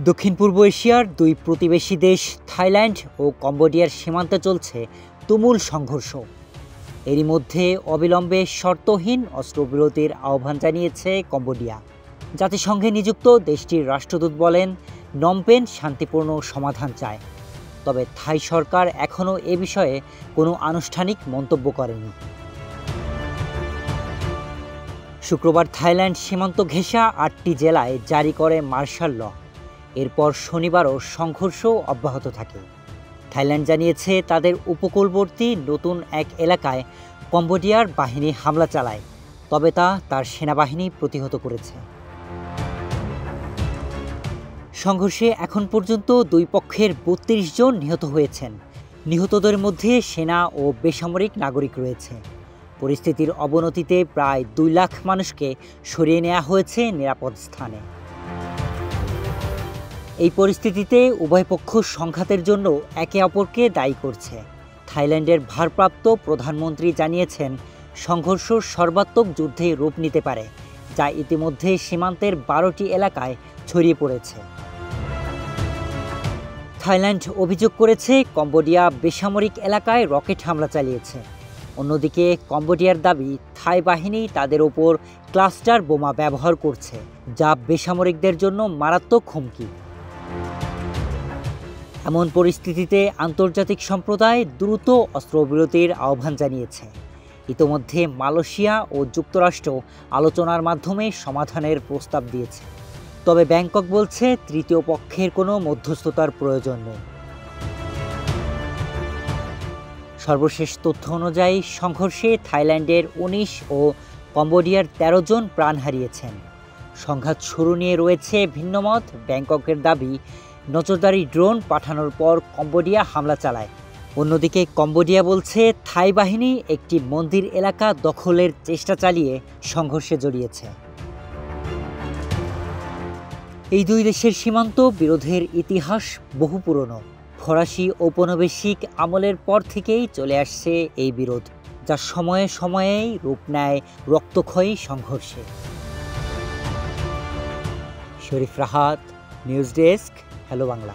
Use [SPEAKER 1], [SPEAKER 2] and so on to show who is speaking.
[SPEAKER 1] দক্ষিণ পূর্ব এশিয়ার দুই প্রতিবেশী দেশ থাইল্যান্ড ও কম্বোডিয়ার সীমান্তে চলছে তুমুল সংঘর্ষ। এরই মধ্যে অবিলম্বে শর্তহীন অস্ত্রবিরতির আহ্বান জানিয়েছে কম্বোডিয়া। জাতিসংঘে নিযুক্ত দেশটির রাষ্ট্রদূত বলেন, নমপেন শান্তিপূর্ণ সমাধান চায়। তবে থাই সরকার এখনও এ বিষয়ে কোনো আনুষ্ঠানিক মন্তব্য করেনি। শুক্রবার থাইল্যান্ড সীমান্ত ঘেঁষা 8টি জেলায় জারি করে মার্শাল ল। এরপর শনিবারও সংঘর্ষ অব্যাহত থাকে। থাইল্যান্ড জানিয়েছে তাদের উপকূলবর্তী নতুন এক এলাকায় কম্বোডিয়ার বাহিনী হামলা চালায়, তবে তা তার সেনাবাহিনী প্রতিহত করেছে। সংঘর্ষে এখন পর্যন্ত দুই পক্ষের 32 জন নিহত হয়েছেন। নিহতদের মধ্যে সেনা ও বেসামরিক নাগরিক রয়েছে। পরিস্থিতির অবনতিতে প্রায় 2 লাখ মানুষকে সরিয়ে নেওয়া হয়েছে নিরাপদ স্থানে। এই পরিস্থিতিতে উভয় পক্ষ সংঘাতের জন্য একে অপরকে দায়ী করছে। থাইল্যান্ডের ভারপ্রাপ্ত প্রধানমন্ত্রী জানিয়েছেন, সংঘর্ষ সর্বাত্মক যুদ্ধে রূপ নিতে পারে, যা ইতিমধ্যে সীমান্তের 12টি এলাকায় ছড়িয়ে পড়েছে। থাইল্যান্ড অভিযোগ করেছে কম্বোডিয়া বেসামরিক এলাকায় রকেট হামলা চালিয়েছে। অন্যদিকে কম্বোডিয়ার দাবি, থাই বাহিনী তাদের ওপর ক্লাস্টার বোমা ব্যবহার করছে, যা বেসামরিকদের জন্য মারাত্মক হুমকি। এমন পরিস্থিতিতে আন্তর্জাতিক সম্প্রদায় দ্রুত অস্ত্রবিরতির আহ্বান জানিয়েছে। ইতোমধ্যে মালয়েশিয়া ও যুক্তরাষ্ট্র আলোচনার মাধ্যমে সমাধানের প্রস্তাব দিয়েছে। তবে ব্যাংকক বলছে তৃতীয় পক্ষের কোনো মধ্যস্থতার প্রয়োজন নেই। সর্বশেষ তথ্য অনুযায়ী সংঘর্ষে থাইল্যান্ডের 19 ও কম্বোডিয়ার 13 জন প্রাণ হারিয়েছেন। সংঘাত শুরু নিয়ে রয়েছে ভিন্নমত। ব্যাংককের দাবি, নজরদারি ড্রোন পাঠানোর পর কম্বোডিয়া হামলা চালায়। অন্যদিকে কম্বোডিয়া বলছে থাই বাহিনী একটি মন্দির এলাকা দখলের চেষ্টা চালিয়ে সংঘর্ষে জড়িয়েছে। এই দুই দেশের সীমান্ত বিরোধের ইতিহাস বহু পুরনো। ফরাসি ঔপনিবেশিক আমলের পর থেকেই চলে আসছে এই বিরোধ, যা সময়ে সময়েই রূপ নেয় রক্তক্ষয়ী সংঘর্ষে। Sharif Rahat, news desk, hello Bangla.